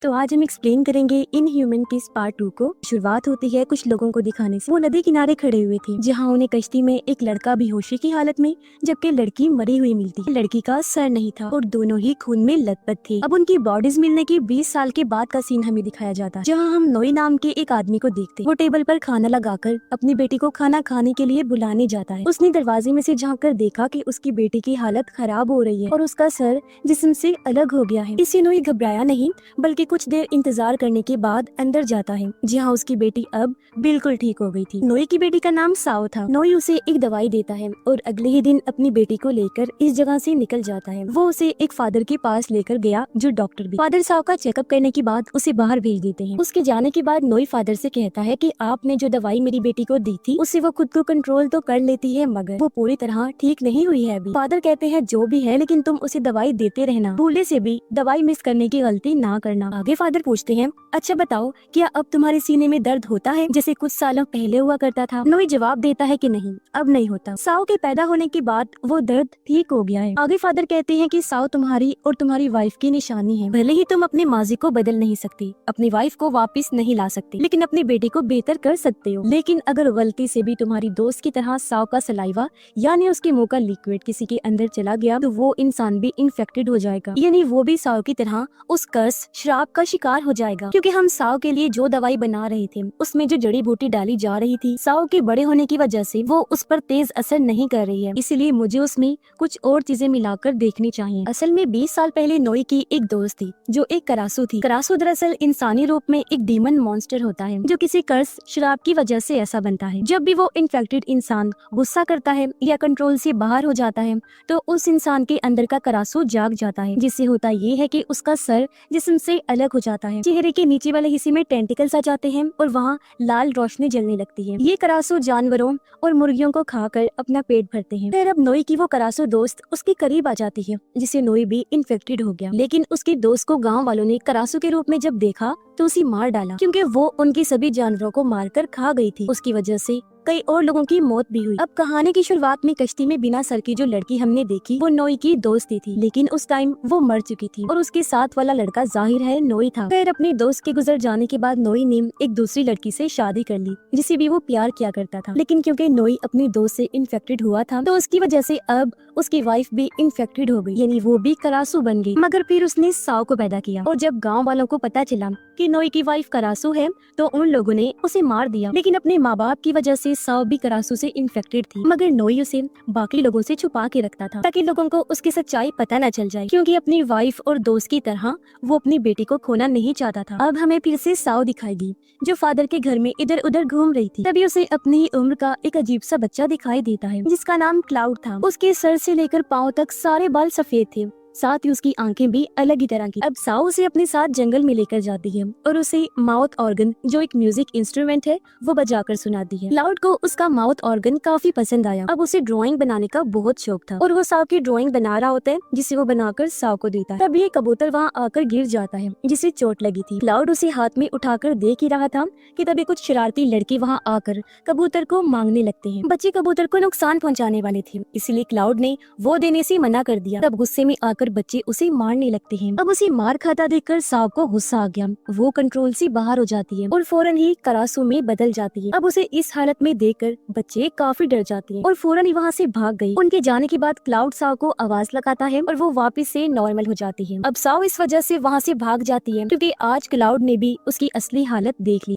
तो आज हम एक्सप्लेन करेंगे इन ह्यूमन पीस पार्ट 2 को। शुरुआत होती है कुछ लोगों को दिखाने से। वो नदी किनारे खड़े हुए थे जहां उन्हें कश्ती में एक लड़का बेहोशी की हालत में जबकि लड़की मरी हुई मिलती है। लड़की का सर नहीं था और दोनों ही खून में लथपथ थे। अब उनकी बॉडीज मिलने के 20 साल के बाद का सीन हमें दिखाया जाता है, जहाँ हम नोई नाम के एक आदमी को देखते। वो टेबल पर खाना लगाकर अपनी बेटी को खाना खाने के लिए बुलाने जाता है। उसने दरवाजे में से झाँक कर देखा कि उसकी बेटी की हालत खराब हो रही है और उसका सर जिस्म से अलग हो गया है। इससे नोई घबराया नहीं बल्कि कुछ देर इंतजार करने के बाद अंदर जाता है, जहाँ उसकी बेटी अब बिल्कुल ठीक हो गई थी। नोई की बेटी का नाम साओ था। नोई उसे एक दवाई देता है और अगले ही दिन अपनी बेटी को लेकर इस जगह से निकल जाता है। वो उसे एक फादर के पास लेकर गया जो डॉक्टर भी। फादर साओ का चेकअप करने के बाद उसे बाहर भेज देते हैं। उसके जाने के बाद नोई फादर से कहता है कि आपने जो दवाई मेरी बेटी को दी थी उससे वो खुद को कंट्रोल तो कर लेती है मगर वो पूरी तरह ठीक नहीं हुई है अभी। फादर कहते हैं जो भी है लेकिन तुम उसे दवाई देते रहना, भूले से भी दवाई मिस करने की गलती ना करना। आगे फादर पूछते हैं अच्छा बताओ क्या अब तुम्हारे सीने में दर्द होता है जैसे कुछ सालों पहले हुआ करता था। नोई जवाब देता है कि नहीं अब नहीं होता। साओ के पैदा होने के बाद वो दर्द ठीक हो गया है। आगे फादर कहते हैं कि साओ तुम्हारी और तुम्हारी वाइफ की निशानी है। भले ही तुम अपने माजी को बदल नहीं सकती, अपनी वाइफ को वापस नहीं ला सकती, लेकिन अपनी बेटी को बेहतर कर सकते हो। लेकिन अगर गलती से भी तुम्हारी दोस्त की तरह साओ का सलाइवा यानी उसके मुंह का लिक्विड किसी के अंदर चला गया तो वो इंसान भी इन्फेक्टेड हो जाएगा, यानी वो भी साओ की तरह उस कर्स श्राप का शिकार हो जाएगा। क्योंकि हम साओ के लिए जो दवाई बना रहे थे उसमें जो जड़ी बूटी डाली जा रही थी साओ के बड़े होने की वजह से वो उस पर तेज असर नहीं कर रही है, इसलिए मुझे उसमें कुछ और चीजें मिलाकर देखनी चाहिए। असल में 20 साल पहले नोई की एक दोस्त थी जो एक करासू थी। करासू दरअसल इंसानी रूप में एक डीमन मॉन्स्टर होता है जो किसी कर्स श्राप की वजह से ऐसा बनता है। जब भी वो इन्फेक्टेड इंसान गुस्सा करता है या कंट्रोल से बाहर हो जाता है तो उस इंसान के अंदर का करासू जाग जाता है, जिससे होता ये है कि उसका सर जिस्म से अलग हो जाता है, चेहरे के नीचे वाले हिस्से में टेंटिकल्स आ जाते हैं और वहाँ लाल रोशनी जलने लगती है। ये करासू जानवरों और मुर्गियों को खाकर अपना पेट भरते हैं। फिर अब नोई की वो करासू दोस्त उसके करीब आ जाती है जिससे नोई भी इन्फेक्टेड हो गया। लेकिन उसके दोस्त को गाँव वालों ने करासू के रूप में जब देखा तो उसे मार डाला, क्योंकि वो उनकी सभी जानवरों को मारकर खा गई थी। उसकी वजह से कई और लोगों की मौत भी हुई। अब कहानी की शुरुआत में कश्ती में बिना सर की जो लड़की हमने देखी वो नोई की दोस्ती थी, लेकिन उस टाइम वो मर चुकी थी और उसके साथ वाला लड़का जाहिर है नोई था। फिर अपने दोस्त के गुजर जाने के बाद नोई ने एक दूसरी लड़की से शादी कर ली जिसे भी वो प्यार किया करता था, लेकिन क्योंकि नोई अपनी दोस्त से इन्फेक्टेड हुआ था तो उसकी वजह से अब उसकी वाइफ भी इन्फेक्टेड हो गई, यानी वो भी करासू बन गई। मगर फिर उसने साओ को पैदा किया और जब गाँव वालों को पता चला कि नोई की वाइफ करासू है तो उन लोगों ने उसे मार दिया। लेकिन अपने माँ बाप की वजह से साओ भी करासू से इन्फेक्टेड थी, मगर नोई उसे बाकी लोगों से छुपा के रखता था ताकि लोगों को उसकी सच्चाई पता न चल जाए, क्योंकि अपनी वाइफ और दोस्त की तरह वो अपनी बेटी को खोना नहीं चाहता था। अब हमें फिर से साओ दिखाएगी जो फादर के घर में इधर उधर घूम रही थी। तभी उसे अपनी ही उम्र का एक अजीब सा बच्चा दिखाई देता है जिसका नाम क्लाउड था। उसके सर से लेकर पाँव तक सारे बाल सफेद थे, साथ ही उसकी आंखें भी अलग ही तरह की। अब साओ उसे अपने साथ जंगल में लेकर जाती है और उसे माउथ ऑर्गन जो एक म्यूजिक इंस्ट्रूमेंट है वो बजाकर सुनाती है। क्लाउड को उसका माउथ ऑर्गन काफी पसंद आया। अब उसे ड्राइंग बनाने का बहुत शौक था और वो साओ की ड्राइंग बना रहा होता है जिसे वो बनाकर साओ को देता है। तभी एक कबूतर वहाँ आकर गिर जाता है जिसे चोट लगी थी। क्लाउड उसे हाथ में उठाकर देख ही रहा था कि तभी कुछ शरारती लड़के वहाँ आकर कबूतर को मांगने लगते हैं। बच्चे कबूतर को नुकसान पहुँचाने वाले थे, इसलिए क्लाउड ने वो देने से मना कर दिया। तब गुस्से में आकर बच्चे उसे मारने लगते हैं। अब उसे मार खाता देखकर साओ को गुस्सा आ गया। वो कंट्रोल से बाहर हो जाती है और फौरन ही करासू में बदल जाती है। अब उसे इस हालत में देखकर बच्चे काफी डर जाते हैं और फौरन ही वहाँ से भाग गई। उनके जाने के बाद क्लाउड साओ को आवाज लगाता है और वो वापस से नॉर्मल हो जाती है। अब साओ इस वजह से वहाँ से भाग जाती है क्योंकि आज क्लाउड ने भी उसकी असली हालत देख ली।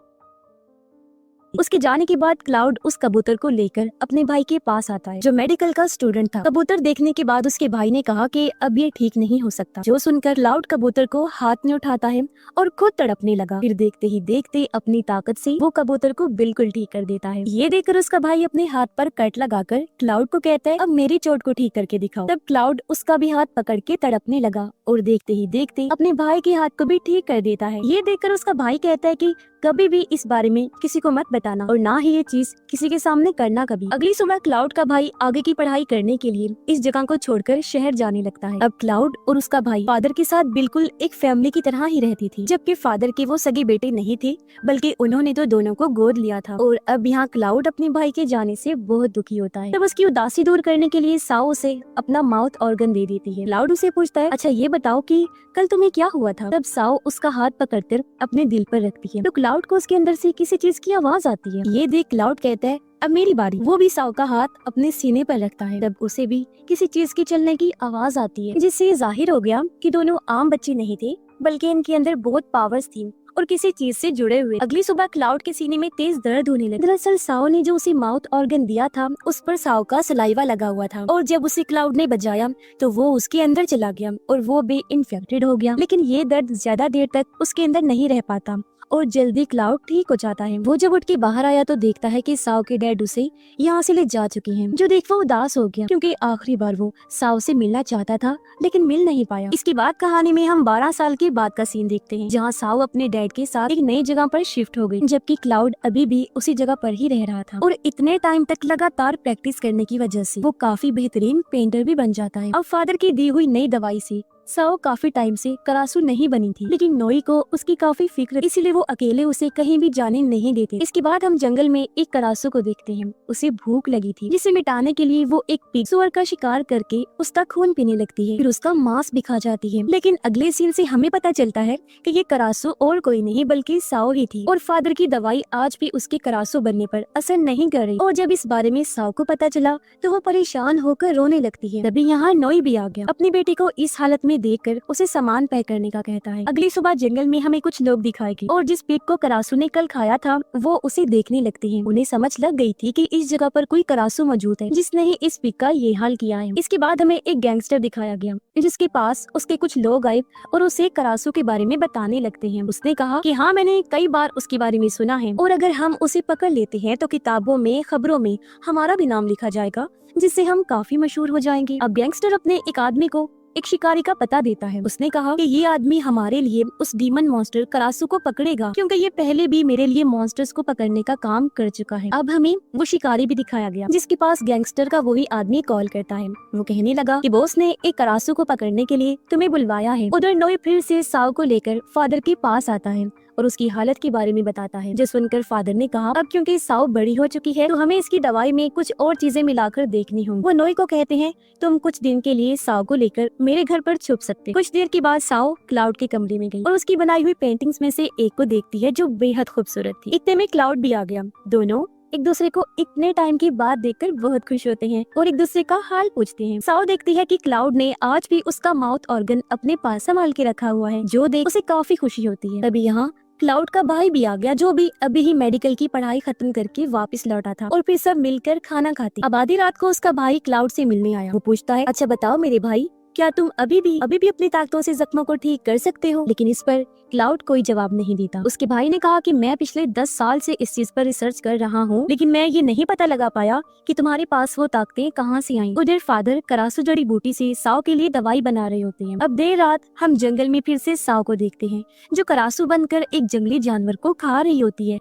उसके जाने के बाद क्लाउड उस कबूतर को लेकर अपने भाई के पास आता है जो मेडिकल का स्टूडेंट था। कबूतर देखने के बाद उसके भाई ने कहा कि अब ये ठीक नहीं हो सकता, जो सुनकर क्लाउड कबूतर को हाथ में उठाता है और खुद तड़पने लगा। फिर देखते ही देखते अपनी ताकत से वो कबूतर को बिल्कुल ठीक कर देता है। ये देखकर उसका भाई अपने हाथ पर कट लगाकर क्लाउड को कहता है अब मेरी चोट को ठीक करके दिखाओ। तब क्लाउड उसका भी हाथ पकड़ के तड़पने लगा और देखते ही देखते अपने भाई के हाथ को भी ठीक कर देता है। ये देखकर उसका भाई कहता है कि कभी भी इस बारे में किसी को मत बताना और ना ही ये चीज किसी के सामने करना कभी। अगली सुबह क्लाउड का भाई आगे की पढ़ाई करने के लिए इस जगह को छोड़कर शहर जाने लगता है। अब क्लाउड और उसका भाई फादर के साथ बिल्कुल एक फैमिली की तरह ही रहती थी, जबकि फादर के वो सगे बेटे नहीं थे, बल्कि उन्होंने तो दोनों को गोद लिया था। और अब यहाँ क्लाउड अपने भाई के जाने से बहुत दुखी होता है। तब उसकी उदासी दूर करने के लिए साओ उसे अपना माउथ ऑर्गन दे देती है। क्लाउड उसे पूछता है, अच्छा ये बताओ कि कल तुम्हें क्या हुआ था। तब साओ उसका हाथ पकड़कर अपने दिल पर रखती है। तो क्लाउड को उसके अंदर से किसी चीज की आवाज आती है। ये देख क्लाउड कहता है, अब मेरी बारी। वो भी साओ का हाथ अपने सीने पर रखता है। तब उसे भी किसी चीज की चलने की आवाज आती है, जिससे ये जाहिर हो गया कि दोनों आम बच्चे नहीं थे, बल्कि इनके अंदर बहुत पावर्स थी और किसी चीज से जुड़े हुए। अगली सुबह क्लाउड के सीने में तेज दर्द होने लगा। दरअसल साओ ने जो उसे माउथ ऑर्गन दिया था, उस पर साओ का सलाइवा लगा हुआ था, और जब उसे क्लाउड ने बजाया तो वो उसके अंदर चला गया और वो भी इन्फेक्टेड हो गया। लेकिन ये दर्द ज्यादा देर तक उसके अंदर नहीं रह पाता और जल्दी क्लाउड ठीक हो जाता है। वो जब उठ के बाहर आया तो देखता है कि साओ के डैड उसे यहाँ से ले जा चुके हैं, जो देख वो उदास हो गया, क्योंकि आखिरी बार वो साओ से मिलना चाहता था लेकिन मिल नहीं पाया। इसके बाद कहानी में हम 12 साल के बाद का सीन देखते हैं, जहाँ साओ अपने डैड के साथ एक नई जगह पर शिफ्ट हो गई, जबकि क्लाउड अभी भी उसी जगह पर ही रह रहा था। और इतने टाइम तक लगातार प्रैक्टिस करने की वजह से वो काफी बेहतरीन पेंटर भी बन जाता है। अब फादर की दी हुई नई दवाई से साओ काफी टाइम से करासू नहीं बनी थी, लेकिन नोई को उसकी काफी फिक्र, इसीलिए वो अकेले उसे कहीं भी जाने नहीं देते। इसके बाद हम जंगल में एक करासू को देखते हैं। उसे भूख लगी थी, जिसे मिटाने के लिए वो एक पिग सुअर का शिकार करके उसका खून पीने लगती है, फिर उसका मांस भी खा जाती है। लेकिन अगले सीन से हमें पता चलता है कि ये करासू और कोई नहीं बल्कि साओ ही थी, और फादर की दवाई आज भी उसके करासू बनने पर असर नहीं कर रही। और जब इस बारे में साओ को पता चला तो वो परेशान होकर रोने लगती है। तभी यहाँ नोई भी आ गया। अपनी बेटी को इस हालत में देखकर उसे सामान पैक करने का कहता है। अगली सुबह जंगल में हमें कुछ लोग दिखाएगी, और जिस पिग को करासू ने कल खाया था वो उसे देखने लगते हैं। उन्हें समझ लग गई थी कि इस जगह पर कोई करासू मौजूद है, जिसने ही इस पिग का ये हाल किया है। इसके बाद हमें एक गैंगस्टर दिखाया गया, जिसके पास उसके कुछ लोग आए और उसे करासू के बारे में बताने लगते हैं। उसने कहा कि हाँ, मैंने कई बार उसके बारे में सुना है, और अगर हम उसे पकड़ लेते हैं तो किताबों में, खबरों में हमारा भी नाम लिखा जाएगा, जिससे हम काफी मशहूर हो जाएंगे। अब गैंगस्टर अपने एक आदमी को एक शिकारी का पता देता है। उसने कहा कि ये आदमी हमारे लिए उस डीमन मॉन्स्टर करासू को पकड़ेगा, क्योंकि ये पहले भी मेरे लिए मॉन्स्टर्स को पकड़ने का काम कर चुका है। अब हमें वो शिकारी भी दिखाया गया, जिसके पास गैंगस्टर का वही आदमी कॉल करता है। वो कहने लगा कि बॉस ने एक करासू को पकड़ने के लिए तुम्हें बुलवाया है। उधर नोई फिर से साओ को लेकर फादर के पास आता है और उसकी हालत के बारे में बताता है, जो सुनकर फादर ने कहा, अब क्योंकि साओ बड़ी हो चुकी है तो हमें इसकी दवाई में कुछ और चीजें मिलाकर देखनी होंगी। वो नोई को कहते हैं, तुम कुछ दिन के लिए साओ को लेकर मेरे घर पर छुप सकते। कुछ देर के बाद साओ क्लाउड के कमरे में गई और उसकी बनाई हुई पेंटिंग्स में से एक को देखती है, जो बेहद खूबसूरत थी। इतने में क्लाउड भी आ गया। दोनों एक दूसरे को इतने टाइम के बाद देखकर बहुत खुश होते हैं और एक दूसरे का हाल पूछते हैं। साओ देखती है कि क्लाउड ने आज भी उसका माउथ ऑर्गन अपने पास संभाल के रखा हुआ है, जो देख उसे काफी खुशी होती है। तभी यहाँ क्लाउड का भाई भी आ गया, जो भी अभी ही मेडिकल की पढ़ाई खत्म करके वापस लौटा था, और फिर सब मिलकर खाना खाते। अब आधी रात को उसका भाई क्लाउड से मिलने आया। वो पूछता है, अच्छा बताओ मेरे भाई, क्या तुम अभी भी अपनी ताकतों से जख्मों को ठीक कर सकते हो? लेकिन इस पर क्लाउड कोई जवाब नहीं देता। उसके भाई ने कहा कि मैं पिछले 10 साल से इस चीज पर रिसर्च कर रहा हूँ, लेकिन मैं ये नहीं पता लगा पाया कि तुम्हारे पास वो ताकतें कहाँ से आईं। उधर फादर करासू जड़ी बूटी से साओ के लिए दवाई बना रहे होते हैं। अब देर रात हम जंगल में फिर से साओ को देखते हैं, जो करासू बनकर एक जंगली जानवर को खा रही होती है।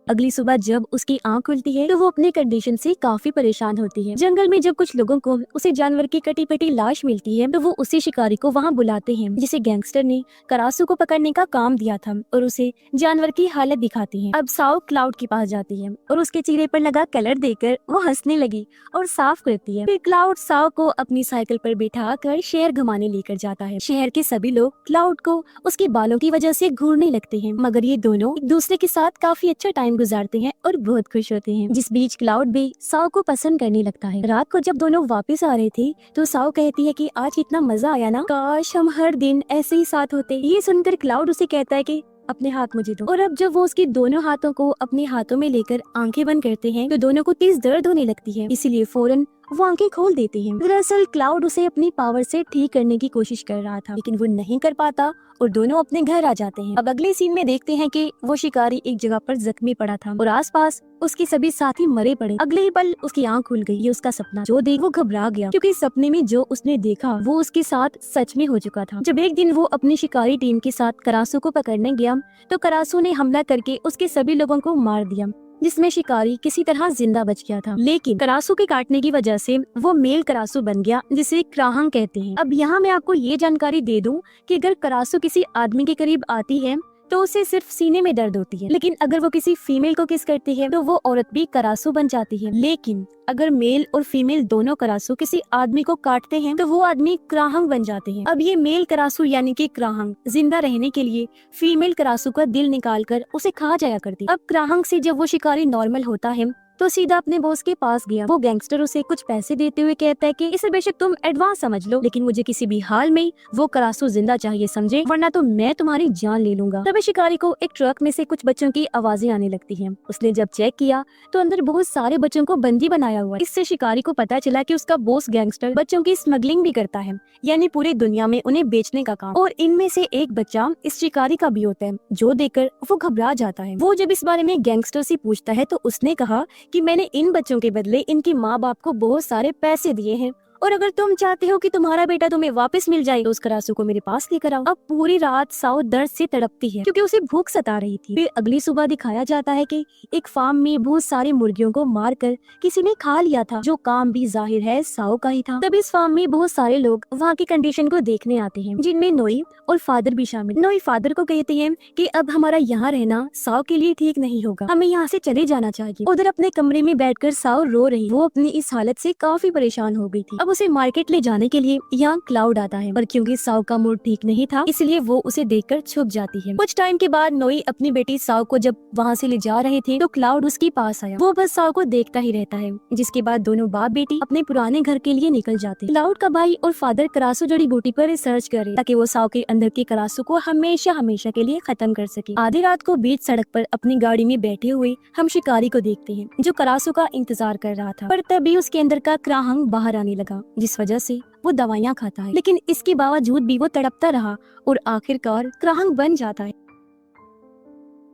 अगली सुबह जब उसकी आंख खुलती है तो वो अपने कंडीशन से काफी परेशान होती है। जंगल में जब कुछ लोगों को उसे जानवर की कटी पटी लाश मिलती है तो वो उसी शिकारी को वहाँ बुलाते हैं, जिसे गैंगस्टर ने करासू को पकड़ने का काम दिया था, और उसे जानवर की हालत दिखाती है। अब साओ क्लाउड के पास जाती है और उसके चेहरे पर लगा कलर देखकर वो हंसने लगी और साफ करती है। फिर क्लाउड साओ को अपनी साइकिल पर बिठा कर शहर घुमाने लेकर जाता है। शहर के सभी लोग क्लाउड को उसके बालों की वजह से घूरने लगते हैं, मगर ये दोनों एक दूसरे के साथ काफी अच्छा टाइम गुजारते हैं और बहुत खुश होते हैं, जिस बीच क्लाउड भी साओ को पसंद करने लगता है। रात को जब दोनों वापस आ रहे थे तो साओ कहती है कि आज कितना मजा आया ना, काश हम हर दिन ऐसे ही साथ होते। ये सुनकर क्लाउड उसे कहता है कि अपने हाथ मुझे दो, और अब जब वो उसके दोनों हाथों को अपने हाथों में लेकर आंखें बंद करते हैं तो दोनों को तेज दर्द होने लगती है, इसीलिए फौरन वो आंखें खोल देते हैं। दरअसल क्लाउड उसे अपनी पावर से ठीक करने की कोशिश कर रहा था, लेकिन वो नहीं कर पाता और दोनों अपने घर आ जाते हैं। अब अगले सीन में देखते हैं कि वो शिकारी एक जगह पर जख्मी पड़ा था और आसपास उसके सभी साथी मरे पड़े। अगले ही पल उसकी आंख खुल गई। ये उसका सपना जो देख वो घबरा गया, क्योंकि सपने में जो उसने देखा वो उसके साथ सच में हो चुका था। जब एक दिन वो अपनी शिकारी टीम के साथ करासू को पकड़ने गया तो करासू ने हमला करके उसके सभी लोगों को मार दिया, जिसमें शिकारी किसी तरह जिंदा बच गया था। लेकिन करासू के काटने की वजह से वो मेल करासू बन गया, जिसे क्राहंग कहते हैं। अब यहाँ मैं आपको ये जानकारी दे दूं कि अगर करासू किसी आदमी के करीब आती है तो उसे सिर्फ सीने में दर्द होती है, लेकिन अगर वो किसी फीमेल को किस करती है तो वो औरत भी करासू बन जाती है। लेकिन अगर मेल और फीमेल दोनों करासू किसी आदमी को काटते हैं तो वो आदमी क्राहंग बन जाते हैं। अब ये मेल करासू यानी कि क्राहंग जिंदा रहने के लिए फीमेल करासू का दिल निकालकर उसे खा जाया करती। अब क्राहंग से जब वो शिकारी नॉर्मल होता है तो सीधा अपने बॉस के पास गया। वो गैंगस्टर उसे कुछ पैसे देते हुए कहता है कि इसे बेशक तुम एडवांस समझ लो, लेकिन मुझे किसी भी हाल में वो करासू जिंदा चाहिए, समझे, वरना तो मैं तुम्हारी जान ले लूंगा। तभी शिकारी को एक ट्रक में से कुछ बच्चों की आवाजें आने लगती हैं। उसने जब चेक किया तो अंदर बहुत सारे बच्चों को बंदी बनाया हुआ है। इससे शिकारी को पता चला कि उसका बॉस गैंगस्टर बच्चों की स्मगलिंग भी करता है, यानी पूरी दुनिया में उन्हें बेचने का काम। और इनमें से एक बच्चा इस शिकारी का भी होता है, जो देखकर वो घबरा जाता है। वो जब इस बारे में गैंगस्टर से पूछता है तो उसने कहा कि मैंने इन बच्चों के बदले इनके माँ बाप को बहुत सारे पैसे दिए हैं, और अगर तुम चाहते हो कि तुम्हारा बेटा तुम्हें वापस मिल जाए तो उस करासू को मेरे पास लेकर आओ। अब पूरी रात साओ दर्द से तड़पती है क्योंकि उसे भूख सता रही थी। फिर अगली सुबह दिखाया जाता है कि एक फार्म में बहुत सारे मुर्गियों को मारकर किसी ने खा लिया था, जो काम भी जाहिर है साओ का ही था। तब इस फार्म में बहुत सारे लोग वहाँ की कंडीशन को देखने आते हैं, जिनमें नोई और फादर भी शामिल। नोई फादर को कहते हैं कि अब हमारा यहाँ रहना साओ के लिए ठीक नहीं होगा, हमें यहाँ से चले जाना चाहिए। उधर अपने कमरे में बैठकर साओ रो रही। वो अपनी इस हालत से काफी परेशान हो गई थी। अब उसे मार्केट ले जाने के लिए यहाँ क्लाउड आता है, पर क्योंकि साओ का मूड ठीक नहीं था इसलिए वो उसे देखकर छुप जाती है। कुछ टाइम के बाद नोई अपनी बेटी साओ को जब वहाँ से ले जा रहे थे तो क्लाउड उसके पास आया। वो बस साओ को देखता ही रहता है, जिसके बाद दोनों बाप बेटी अपने पुराने घर के लिए निकल जाते। क्लाउड का भाई और फादर करासू जड़ी बूटी पर रिसर्च करे ताकि वो साओ के अंदर के करासू को हमेशा हमेशा के लिए खत्म कर सके। आधी रात को बीच सड़क पर अपनी गाड़ी में बैठे हुए हम शिकारी को देखते हैं, जो करासू का इंतजार कर रहा था। पर तभी उसके अंदर का क्राहंग बाहर आने लगा, जिस वजह से वो दवाइयाँ खाता है, लेकिन इसके बावजूद भी वो तड़पता रहा और आखिरकार क्राहंग बन जाता है।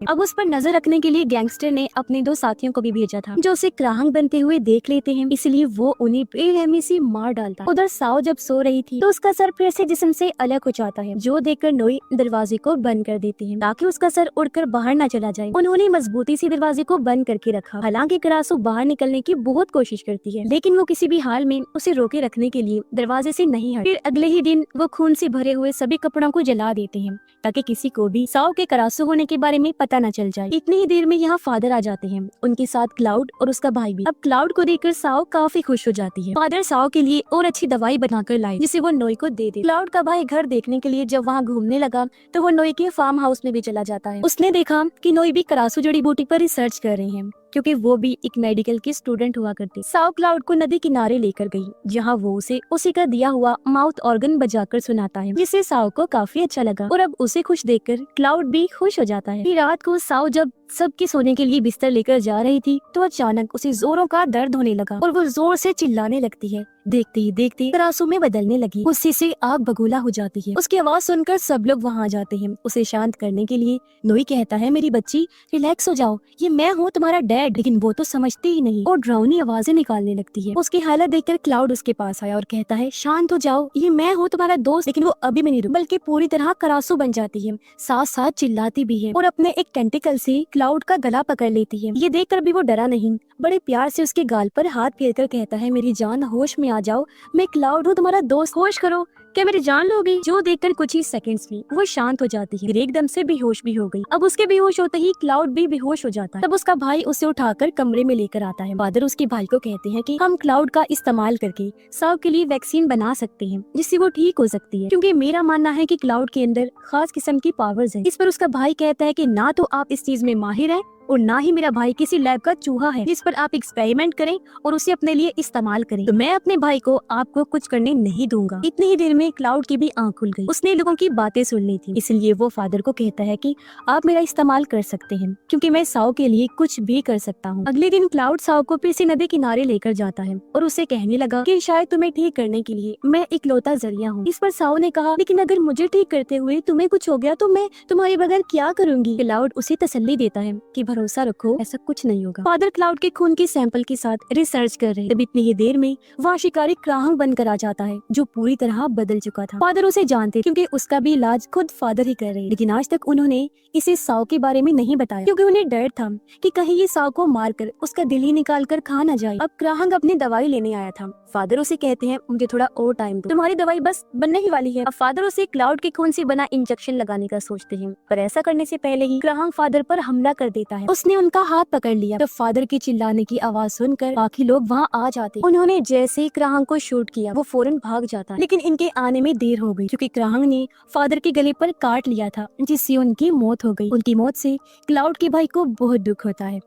अब उस पर नजर रखने के लिए गैंगस्टर ने अपने दो साथियों को भी भेजा था, जो उसे क्राहंग बनते हुए देख लेते हैं, इसलिए वो उन्हें बेरहमी से मार डालता। उधर साओ जब सो रही थी तो उसका सर फिर से जिस्म से अलग हो जाता है, जो देखकर नोई दरवाजे को बंद कर देते हैं ताकि उसका सर उड़कर बाहर न चला जाए। उन्होंने मजबूती से दरवाजे को बंद करके रखा। हालांकि करासू बाहर निकलने की बहुत कोशिश करती है, लेकिन वो किसी भी हाल में उसे रोके रखने के लिए दरवाजे से नहीं हटी। फिर अगले ही दिन वो खून से भरे हुए सभी कपड़ों को जला देते हैं ताकि किसी को भी साओ के करासू होने के बारे में पता न चल जाए। इतनी ही देर में यहाँ फादर आ जाते हैं, उनके साथ क्लाउड और उसका भाई भी। अब क्लाउड को देखकर साओ काफी खुश हो जाती है। फादर साओ के लिए और अच्छी दवाई बनाकर लाए, जिसे वो नोई को दे दे। क्लाउड का भाई घर देखने के लिए जब वहाँ घूमने लगा तो वो नोई के फार्म हाउस में भी चला जाता है। उसने देखा कि नोई भी करासू जड़ी बूटी पर रिसर्च कर रहे हैं, क्योंकि वो भी एक मेडिकल की स्टूडेंट हुआ करती। साओ क्लाउड को नदी किनारे लेकर गई, जहाँ वो उसे उसी का दिया हुआ माउथ ऑर्गन बजाकर सुनाता है, जिससे साओ को काफी अच्छा लगा और अब उसे खुश देखकर क्लाउड भी खुश हो जाता है। फिर रात को साओ जब सबके सोने के लिए बिस्तर लेकर जा रही थी तो अचानक उसे जोरों का दर्द होने लगा और वो जोर से चिल्लाने लगती है। देखते ही देखते करासू में बदलने लगी, गुस्से से आग बगूला हो जाती है। उसकी आवाज सुनकर सब लोग वहाँ जाते हैं। उसे शांत करने के लिए नोई कहता है, मेरी बच्ची रिलैक्स हो जाओ, ये मैं हूँ तुम्हारा डैड। लेकिन वो तो समझती ही नहीं और डरावनी आवाजें निकालने लगती है। उसकी हालत देखकर क्लाउड उसके पास आया और कहता है, शांत हो जाओ, ये मैं हूँ तुम्हारा दोस्त। लेकिन वो अभी भी नहीं रुकी, बल्कि पूरी तरह करासू बन जाती है, साथ साथ चिल्लाती भी है और अपने एक टेंटिकल से क्लाउड का गला पकड़ लेती है। ये देखकर भी वो डरा नहीं, बड़े प्यार से उसके गाल पर हाथ फेरकर कहता है, मेरी जान होश में आ जाओ, मैं क्लाउड हूँ तुम्हारा दोस्त, होश करो, क्या मेरी जान लोगी? जो देखकर कुछ ही सेकंड्स में वो शांत हो जाती है, एकदम से बेहोश भी हो गई। अब उसके बेहोश होते ही क्लाउड भी बेहोश हो जाता है। तब उसका भाई उसे उठाकर कमरे में लेकर आता है। फादर उसके भाई को कहते हैं कि हम क्लाउड का इस्तेमाल करके साओ के लिए वैक्सीन बना सकते हैं, जिससे वो ठीक हो सकती है, क्योंकि मेरा मानना है कि क्लाउड के अंदर खास किस्म की पावर्स है। इस पर उसका भाई कहता है कि ना तो आप इस चीज में माहिर है और ना ही मेरा भाई किसी लैब का चूहा है जिस पर आप एक्सपेरिमेंट करें और उसे अपने लिए इस्तेमाल करें। तो मैं अपने भाई को आपको कुछ करने नहीं दूंगा। इतनी ही देर में क्लाउड की भी आंख खुल गई। उसने लोगों की बातें सुन ली थी, इसलिए वो फादर को कहता है कि आप मेरा इस्तेमाल कर सकते हैं क्योंकि मैं साओ के लिए कुछ भी कर सकता हूँ। अगले दिन क्लाउड साओ को फिर से नदी किनारे लेकर जाता है और उसे कहने लगा कि शायद तुम्हें ठीक करने के लिए मैं इकलौता जरिया हूँ। इस पर साओ ने कहा, लेकिन अगर मुझे ठीक करते हुए तुम्हें कुछ हो गया तो मैं तुम्हारे बगैर क्या करूंगी। क्लाउड उसे तसल्ली देता है कि भरोसा रखो, ऐसा कुछ नहीं होगा। फादर क्लाउड के खून के सैंपल के साथ रिसर्च कर रहे। तब इतनी ही देर में वहाँ शिकारी क्राहंग बनकर आ जाता है जो पूरी तरह बदल चुका था। फादर उसे जानते क्योंकि उसका भी इलाज खुद फादर ही कर रहे, लेकिन आज तक उन्होंने इसे साओ के बारे में नहीं बताया क्योंकि उन्हें डर था कि कहीं ये साओ को मारकर उसका दिल ही निकाल कर खा न जाए। अब क्राहंग अपनी दवाई लेने आया था। फादर उसे कहते हैं, मुझे थोड़ा और टाइम दो, तुम्हारी दवाई बस बनने ही वाली है। अब फादर उसे क्लाउड के खून से बना इंजेक्शन लगाने का सोचते हैं, पर ऐसा करने से पहले ही क्राहंग फादर पर हमला कर देता है। उसने उनका हाथ पकड़ लिया। तो फादर की चिल्लाने की आवाज सुनकर बाकी लोग वहाँ आ जाते। उन्होंने जैसे ही क्राहंग को शूट किया वो फौरन भाग जाता, लेकिन इनके आने में देर हो गई क्योंकि क्राहंग ने फादर के गले पर काट लिया था जिससे उनकी मौत हो गई। उनकी मौत से क्लाउड के भाई को बहुत दुख होता है।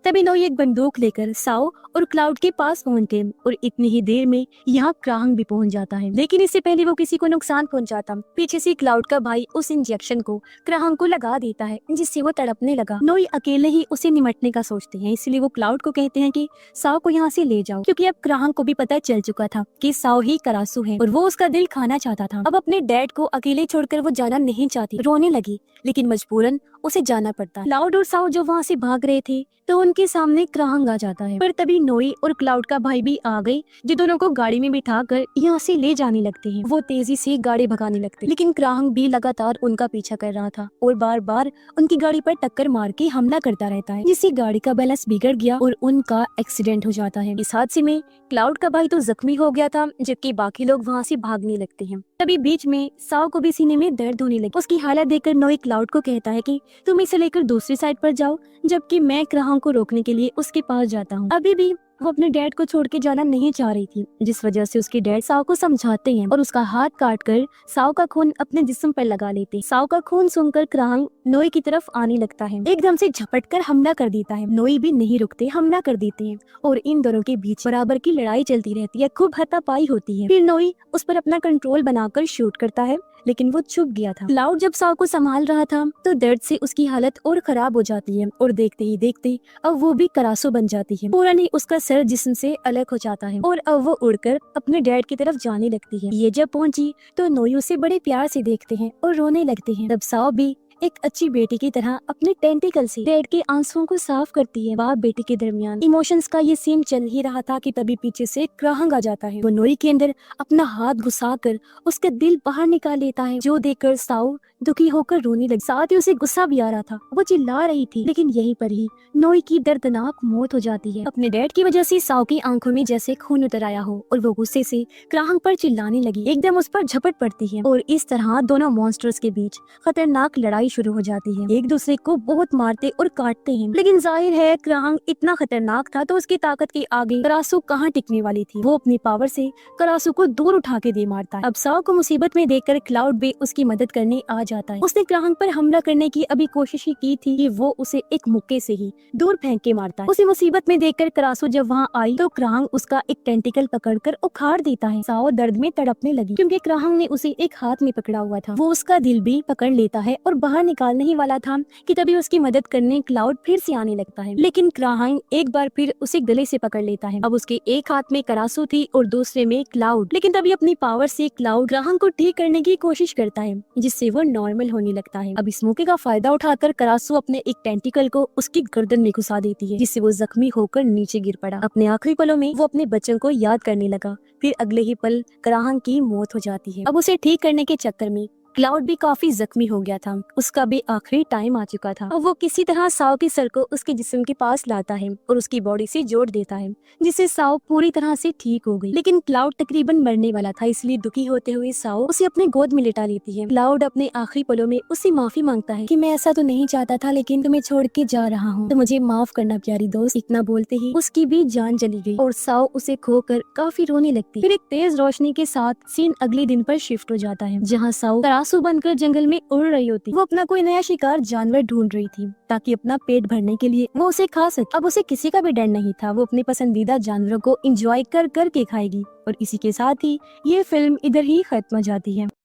तभी नोई एक बंदूक लेकर साओ और क्लाउड के पास पहुंचते और इतनी ही देर में यहाँ क्राहंग भी पहुंच जाता है, लेकिन इससे पहले वो किसी को नुकसान पहुंचाता। पीछे से क्लाउड का भाई उस इंजेक्शन को क्राहंग को लगा देता है जिससे वो तड़पने लगा। नोई अकेले ही उसे निमटने का सोचते हैं, इसलिए वो क्लाउड को कहते हैं कि साओ को यहाँ से ले जाओ क्योंकि अब क्राहंग को भी पता चल चुका था कि साओ ही करासू है और वो उसका दिल खाना चाहता था। अब अपने डैड को अकेले छोड़कर वो जाना नहीं चाहती, रोने लगी, लेकिन मजबूरन उसे जाना पड़ता। क्लाउड और साओ जो वहाँ से भाग रहे थे तो उनके सामने क्राहंग आ जाता है, पर तभी नोई और क्लाउड का भाई भी आ गए जो दोनों को गाड़ी में बिठाकर यहाँ से ले जाने लगते हैं। वो तेजी से गाड़ी भगाने लगते, लेकिन क्राहंग भी लगातार उनका पीछा कर रहा था और बार बार उनकी गाड़ी पर टक्कर मार के हमला करता रहता है, जिससे गाड़ी का बैलेंस बिगड़ गया और उनका एक्सीडेंट हो जाता है। इस हादसे में क्लाउड का भाई तो जख्मी हो गया था जबकि बाकी लोग वहाँ से भागने लगते हैं। तभी बीच में साओ को भी सीने में दर्द होने लगी। उसकी हालत देखकर नोई क्लाउड को कहता है कि तुम इसे लेकर दूसरी साइड पर जाओ, जबकि मैं क्राहंग को रोकने के लिए उसके पास जाता हूँ। अभी भी वो अपने डैड को छोड़ के जाना नहीं चाह रही थी, जिस वजह से उसके डैड साओ को समझाते हैं और उसका हाथ काट कर साओ का खून अपने जिस्म पर लगा लेते। साओ का खून सुनकर क्राहंग नोई की तरफ आने लगता है, एकदम से झपट कर हमला कर देता है। नोई भी नहीं रुकते, हमला कर देते हैं और इन दोनों के बीच बराबर की लड़ाई चलती रहती है, खूब हाथापाई होती है। फिर नोई उस पर अपना कंट्रोल बनाकर शूट करता है, लेकिन वो चुप गया था। क्लाउड जब साओ को संभाल रहा था तो दर्द से उसकी हालत और खराब हो जाती है और देखते ही देखते अब वो भी करासो बन जाती है। पूरा नहीं उसका सर जिस्म से अलग हो जाता है और अब वो उड़कर अपने डैड की तरफ जाने लगती है। ये जब पहुंची तो नोई उसे बड़े प्यार से देखते हैं और रोने लगते हैं। तब साओ भी एक अच्छी बेटी की तरह अपने टेंटिकल से डैड के आंसुओं को साफ करती है। बाप बेटी के दरमियान इमोशंस का ये सीन चल ही रहा था कि तभी पीछे से क्राहंग आ जाता है। वो नोई के अंदर अपना हाथ घुसाकर उसका दिल बाहर निकाल लेता है, जो देखकर साओ दुखी होकर रोने लगी। साथ ही उसे गुस्सा भी आ रहा था, वो चिल्ला रही थी, लेकिन यहीं पर ही नोई की दर्दनाक मौत हो जाती है। अपने डैड की वजह से साओ की आंखों में जैसे खून उतर आया हो और वो गुस्से से क्राहंग पर चिल्लाने लगी, एकदम उस पर झपट पड़ती है और इस तरह दोनों मॉन्स्टर्स के बीच खतरनाक लड़ाई शुरू हो जाती है। एक दूसरे को बहुत मारते और काटते हैं, लेकिन जाहिर है क्राहंग इतना खतरनाक था तो उसकी ताकत के आगे करासू कहाँ टिकने वाली थी। वो अपनी पावर से करासू को दूर उठा के दे मारता है। अब साओ को मुसीबत में देखकर क्लाउड भी उसकी मदद करने आ जाता है। उसने क्राहंग पर हमला करने की अभी कोशिश ही की थी कि वो उसे एक मुक्के से ही दूर फेंक के मारता है। उसे मुसीबत में देखकर करासू जब वहाँ आई तो क्राहंग उसका एक टेंटिकल पकड़कर उखाड़ देता है। साओ दर्द में तड़पने लगी क्योंकि क्राहंग ने उसे एक हाथ में पकड़ा हुआ था। वो उसका दिल भी पकड़ लेता है और बाहर निकालने ही वाला था कि तभी उसकी मदद करने क्लाउड फिर से आने लगता है, लेकिन क्राहंग एक बार फिर उसे गले से पकड़ लेता है। अब उसके एक हाथ में करासू थी और दूसरे में क्लाउड, लेकिन तभी अपनी पावर से क्लाउड क्राहंग को ठीक करने की कोशिश करता है जिससे वो नॉर्मल होने लगता है। अब इस मौके का फायदा उठाकर करासू अपने एक टेंटिकल को उसकी गर्दन में घुसा देती है, जिससे वो जख्मी होकर नीचे गिर पड़ा। अपने आखिरी पलों में वो अपने बच्चों को याद करने लगा। फिर अगले ही पल क्राहंग की मौत हो जाती है। अब उसे ठीक करने के चक्कर में क्लाउड भी काफी जख्मी हो गया था, उसका भी आखिरी टाइम आ चुका था। अब वो किसी तरह साओ के सर को उसके जिस्म के पास लाता है और उसकी बॉडी से जोड़ देता है, जिससे साओ पूरी तरह से ठीक हो गई। लेकिन क्लाउड तकरीबन मरने वाला था, इसलिए दुखी होते हुए साओ उसे अपने गोद में लिटा लेती है। क्लाउड अपने आखिरी पलों में उससे माफी मांगता है कि मैं ऐसा तो नहीं चाहता था, लेकिन तुम्हें छोड़ के जा रहा हूँ, तो मुझे माफ करना प्यारी दोस्त। इतना बोलते ही उसकी भी जान चली गई और साओ उसे खोकर काफी रोने लगती। फिर एक तेज रोशनी के साथ सीन अगले दिन पर शिफ्ट हो जाता है, जहाँ साओ सासू बनकर जंगल में उड़ रही होती। वो अपना कोई नया शिकार जानवर ढूंढ रही थी ताकि अपना पेट भरने के लिए वो उसे खा सके। अब उसे किसी का भी डर नहीं था, वो अपने पसंदीदा जानवरों को एंजॉय कर कर के खाएगी। और इसी के साथ ही ये फिल्म इधर ही खत्म हो जाती है।